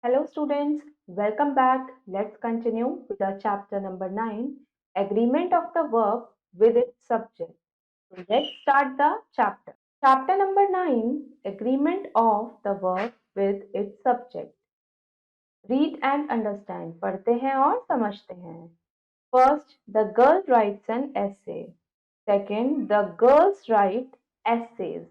Hello students, welcome back. Let's continue with our chapter number 9, Agreement of the Verb with its Subject. So let's start the chapter. Chapter number 9, Agreement of the Verb with its Subject. Read and understand. पढ़ते हैं और समझते हैं. First, the girl writes an essay. Second, the girls write essays.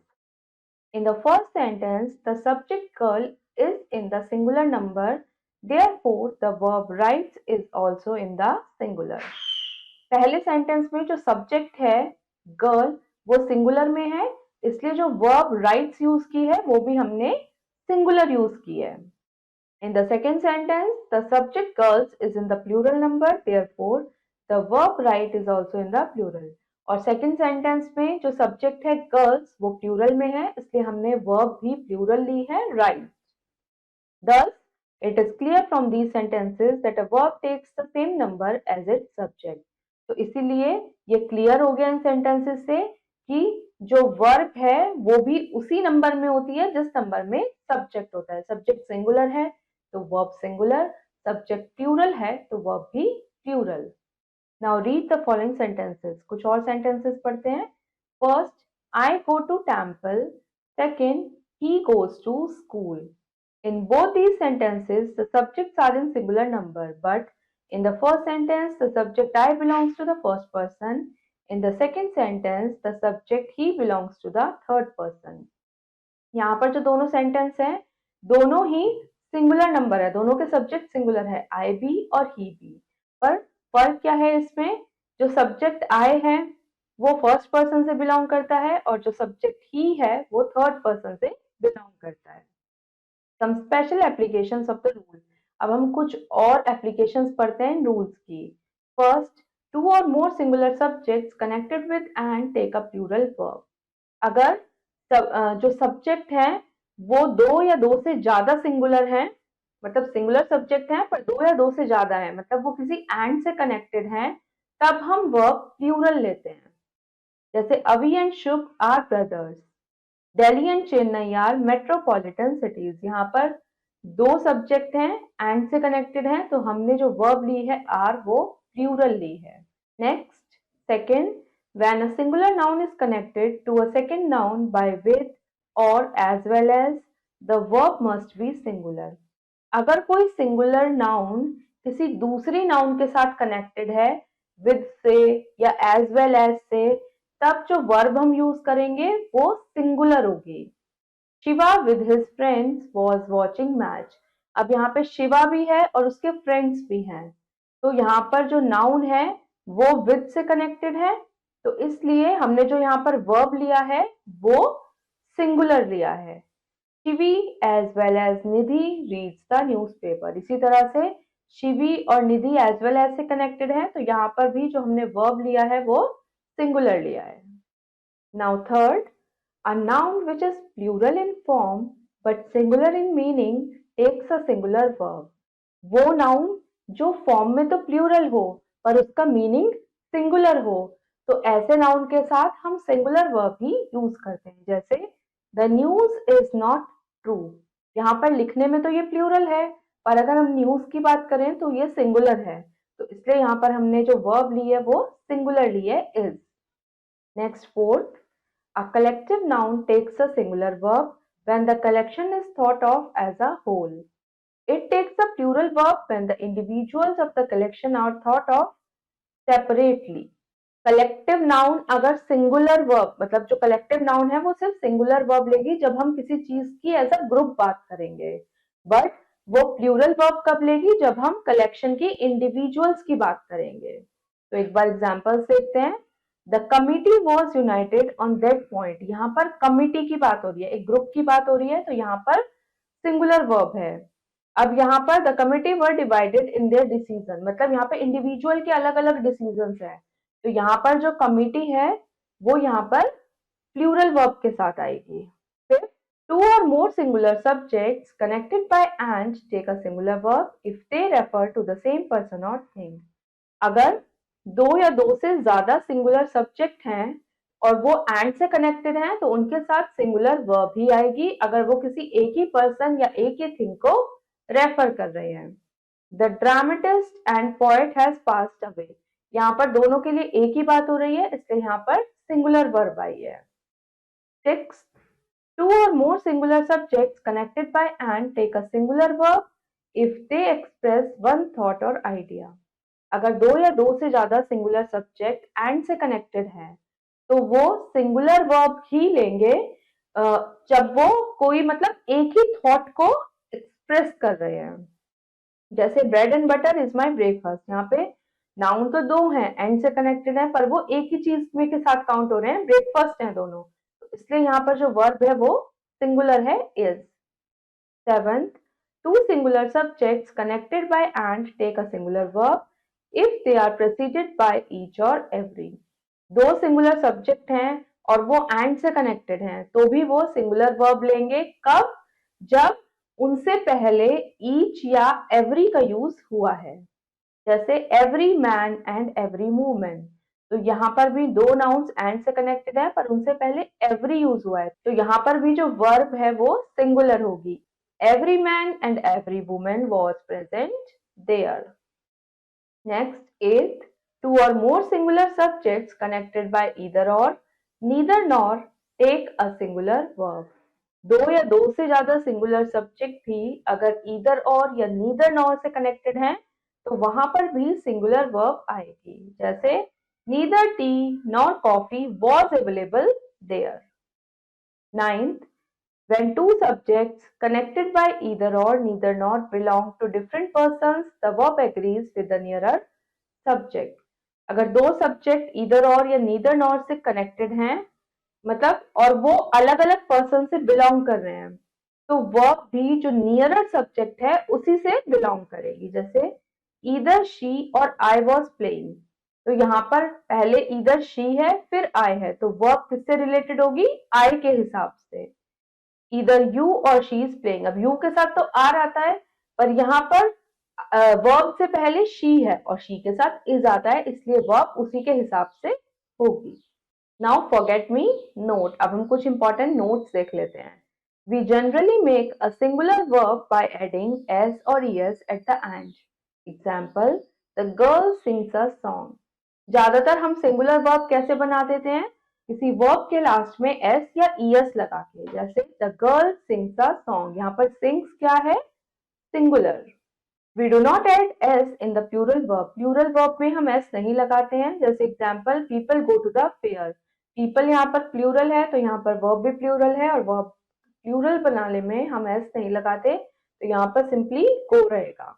In the first sentence, the subject girl is in the singular number, therefore the verb writes is also in the singular. पहले sentence में जो subject है girl वो singular में है, इसलिए जो verb rights use की है वो भी हमने सिंगुलर यूज की है. In the second sentence, the subject girls is in the plural number, therefore the verb write is also in the plural. और सेकेंड सेंटेंस में जो सब्जेक्ट है गर्ल्स वो प्लूरल में है, इसलिए हमने वर्ब भी प्लूरल ली है, right. Thus, it is clear from these sentences that a verb takes the same number as its subject. तो इसीलिए ये क्लियर हो गया इन सेंटेंसेस से कि जो वर्ब है वो भी उसी नंबर में होती है जिस नंबर में सब्जेक्ट होता है. सब्जेक्ट सिंगुलर है तो वर्ब सिंगुलर, सब्जेक्ट प्लूरल है तो वर्ब भी plural. Now read the following sentences. कुछ और sentences पढ़ते हैं. First, I go to temple. Second, he goes to school. In both these sentences, the subjects are in singular number, but in the first sentence, the subject I belongs to the first person. In the second sentence, the subject he belongs to the third person. यहाँ पर जो दोनों sentence हैं, दोनों ही singular number है, दोनों के subject singular है, आई भी और ही भी. पर फर्क क्या है इसमें, जो सब्जेक्ट आई है वो फर्स्ट पर्सन से बिलोंग करता है और जो सब्जेक्ट ही है वो थर्ड पर्सन से बिलोंग करता है. Some special applications of the rule. अब हम कुछ और एप्लीकेशंस पढ़ते हैं रूल्स की. फर्स्ट, टू और more singular subjects connected with and take a plural verb. अगर जो सब्जेक्ट है वो दो या दो से ज्यादा सिंगुलर है, मतलब सिंगुलर सब्जेक्ट है पर दो या दो से ज्यादा है, मतलब वो किसी एंड से कनेक्टेड है, तब हम वर्ब प्लूरल लेते हैं. जैसे Avi and Shubh are brothers, Delhi and Chennai are metropolitan cities. यहाँ पर दो सब्जेक्ट हैं, एंड से कनेक्टेड हैं, तो हमने जो वर्ब ली है आर वो प्लूरल ली है. Next, second, when a singular noun is connected to a second noun by with or as well as, the verb must be singular. अगर कोई सिंगुलर नाउन किसी दूसरी नाउन के साथ कनेक्टेड है विद से या एज वेल एज से, तब जो वर्ब हम यूज करेंगे वो सिंगुलर होगी. Shiva with his friends was watching match. अब यहाँ पे शिवा भी है और उसके फ्रेंड्स भी हैं, तो यहाँ पर जो नाउन है वो विद से कनेक्टेड है, तो इसलिए हमने जो यहाँ पर वर्ब लिया है वो सिंगुलर लिया है. Shivi as well as Nidhi reads the newspaper. इसी तरह से शिवी और निधि एज वेल एज से कनेक्टेड है, तो यहाँ पर भी जो हमने वर्ब लिया है वो सिंगुलर लिया है. Now third, a noun which is plural in form but singular in meaning takes a singular verb. वो नाउन जो फॉर्म में तो प्लूरल हो पर उसका मीनिंग सिंगुलर हो, तो ऐसे नाउन के साथ हम सिंगुलर वर्ब ही यूज करते हैं. जैसे the news is not true. यहाँ पर लिखने में तो ये प्लूरल है, पर अगर हम न्यूज की बात करें तो ये सिंगुलर है, तो इसलिए यहाँ पर हमने जो वर्ब ली है वो सिंगुलर ली है, is. Next, fourth, a collective noun takes a singular verb when the collection is thought of as a whole. It takes a plural verb when the individuals of the collection are thought of separately. Collective noun अगर singular verb, मतलब जो collective noun है वो सिर्फ singular verb लेगी जब हम किसी चीज की एज अ ग्रुप बात करेंगे, बट वो प्लूरल वर्ब कब लेगी, जब हम कलेक्शन की इंडिविजुअल्स की बात करेंगे. तो एक बार एग्जांपल्स देखते हैं. The committee was United on that point. यहाँ पर कमिटी की बात हो रही है, एक ग्रुप की बात हो रही है, तो यहाँ पर सिंगुलर वर्ब है. अब यहाँ पर the committee were divided in their decision, मतलब यहाँ पे इंडिविजुअल के अलग अलग डिसीजन है, तो यहाँ पर जो कमिटी है वो यहाँ पर प्लूरल वर्ब के साथ आएगी. फिर, टू और more singular subjects connected by and take a singular verb if they refer to the same person और थिंग. अगर दो या दो से ज्यादा सिंगुलर सब्जेक्ट हैं और वो एंड से कनेक्टेड हैं, तो उनके साथ सिंगुलर वर्ब ही आएगी अगर वो किसी एक ही पर्सन या एक ही थिंग को रेफर कर रहे हैं। The dramatist and poet has passed away, यहाँ पर दोनों के लिए एक ही बात हो रही है, इसलिए यहाँ पर सिंगुलर वर्ब आई है। 6. Two or more singular subjects connected by and take a singular verb if they express one thought or idea. अगर दो या दो से ज्यादा सिंगुलर सब्जेक्ट एंड से कनेक्टेड हैं तो वो सिंगुलर वर्ब ही लेंगे जब वो कोई मतलब एक ही थॉट को एक्सप्रेस कर रहे हैं। जैसे bread and butter is my breakfast, यहाँ पे नाउन तो दो हैं एंड से कनेक्टेड है पर वो एक ही चीज में के साथ काउंट हो रहे हैं, ब्रेकफास्ट है दोनों, तो इसलिए यहाँ पर जो वर्ब है वो सिंगुलर है is. 7. Two singular subjects connected by and take a singular verb if they are preceded by each or every. दो सिंगुलर सब्जेक्ट हैं और वो एंड से कनेक्टेड हैं तो भी वो सिंगुलर वर्ब लेंगे, कब? जब उनसे पहले ईच या एवरी का यूज हुआ है। जैसे every man and every women, तो यहाँ पर भी दो नाउन्स एंड से कनेक्टेड है पर उनसे पहले एवरी यूज हुआ है, तो यहाँ पर भी जो वर्ब है वो सिंगुलर होगी। Every man and every woman was present there. Next 8. Two or more singular subjects connected by either or, neither nor take a singular verb. दो या दो से ज्यादा सिंगुलर सब्जेक्ट भी अगर ईदर और या नीदर नॉर से कनेक्टेड हैं तो वहां पर भी सिंगुलर वर्ब आएगी। जैसे neither tea nor coffee was available there. 9th. When two subjects connected by either or neither nor belong to different persons, the verb agrees with the nearer subject. अगर दो subject either और या neither nor से connected हैं मतलब और वो अलग अलग पर्सन से बिलोंग कर रहे हैं तो वर्ब भी जो नियरर सब्जेक्ट है उसी से बिलोंग करेगी। जैसे ईदर शी और आई वॉज प्लेइंग, तो यहाँ पर पहले ईदर शी है फिर आई है तो वर्ब किससे रिलेटेड होगी? आई के हिसाब से। ईदर यू और शी इज प्लेइंग, अब यू के साथ तो आर आता है पर यहाँ पर वर्ब से पहले शी है और शी के साथ इज आता है इसलिए वर्ब उसी के हिसाब से होगी। नाउ फॉरगेट मी नोट, अब हम कुछ इंपॉर्टेंट नोट्स देख लेते हैं। We generally make a singular verb by adding S और ES at the end. Example, the girl sings a song. ज्यादातर हम सिंगुलर वर्ब कैसे बना देते हैं? किसी वर्ब के लास्ट में एस या ईएस लगा के। जैसे the girl sings a song, यहाँ पर सिंग्स क्या है? Singular. We do not add s in the plural verb. Plural verb में हम s नहीं लगाते हैं। जैसे example, people go to the fair. People यहाँ पर प्लूरल है तो यहाँ पर verb भी प्लूरल है और verb प्लूरल बनाने में हम s नहीं लगाते तो यहाँ पर सिंपली go रहेगा।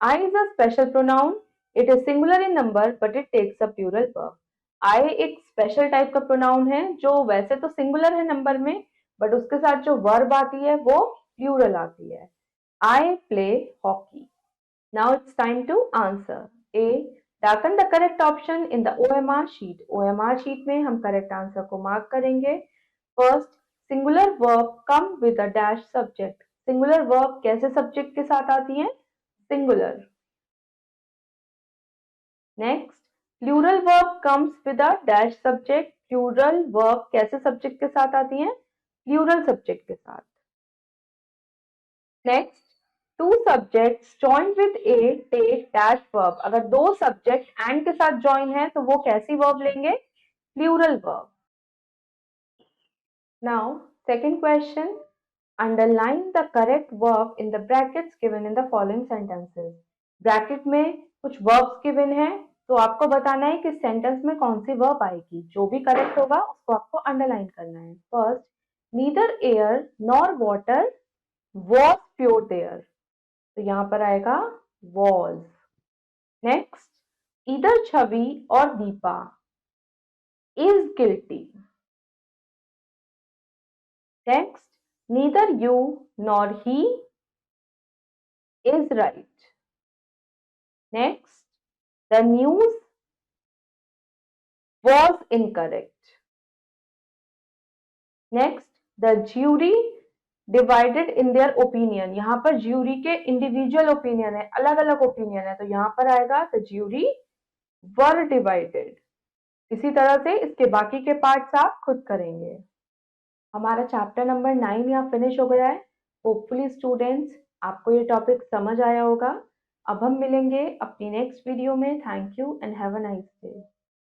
I is a special pronoun. It is singular in number but it takes a plural verb. I एक स्पेशल टाइप का प्रोनाउन है जो वैसे तो सिंगुलर है नंबर में बट उसके साथ जो वर्ब आती है वो प्लूरल आती है। I play hockey. Now it's time to answer. A. Darken the correct option in the OMR sheet. OMR sheet में हम correct answer को mark करेंगे. First, singular verb come with a dash subject. Singular verb कैसे subject के साथ आती है? Singular. Next, plural verb comes with a dash subject. Plural verb कैसे subject के साथ आती है? Plural subject के साथ. Next, two subjects joined with a take dash verb. अगर दो सब्जेक्ट and के साथ join है तो वो कैसी verb लेंगे? Plural verb. Now, second question. Underline the correct verb in the brackets given in the following sentences. Bracket में कुछ verbs given है तो आपको बताना है कि sentence में कौन सी verb आएगी। जो भी correct होगा उसको आपको underline करना है। First, neither air nor water was pure there. तो यहाँ पर आएगा was. नेक्स्ट, इधर छवि और Deepa is guilty. Next, neither you nor he is right. Next, the news was incorrect. Next, the jury divided in their opinion. यहाँ पर jury के individual opinion है, अलग अलग ओपिनियन है तो यहाँ पर आएगा द ज्यूरी वर डिवाइडेड। इसी तरह से इसके बाकी के पार्ट्स आप खुद करेंगे। हमारा चैप्टर नंबर 9 यहाँ फिनिश हो गया है। होपफुली स्टूडेंट्स आपको ये टॉपिक समझ आया होगा। अब हम मिलेंगे अपनी नेक्स्ट वीडियो में। Thank you and have a nice day.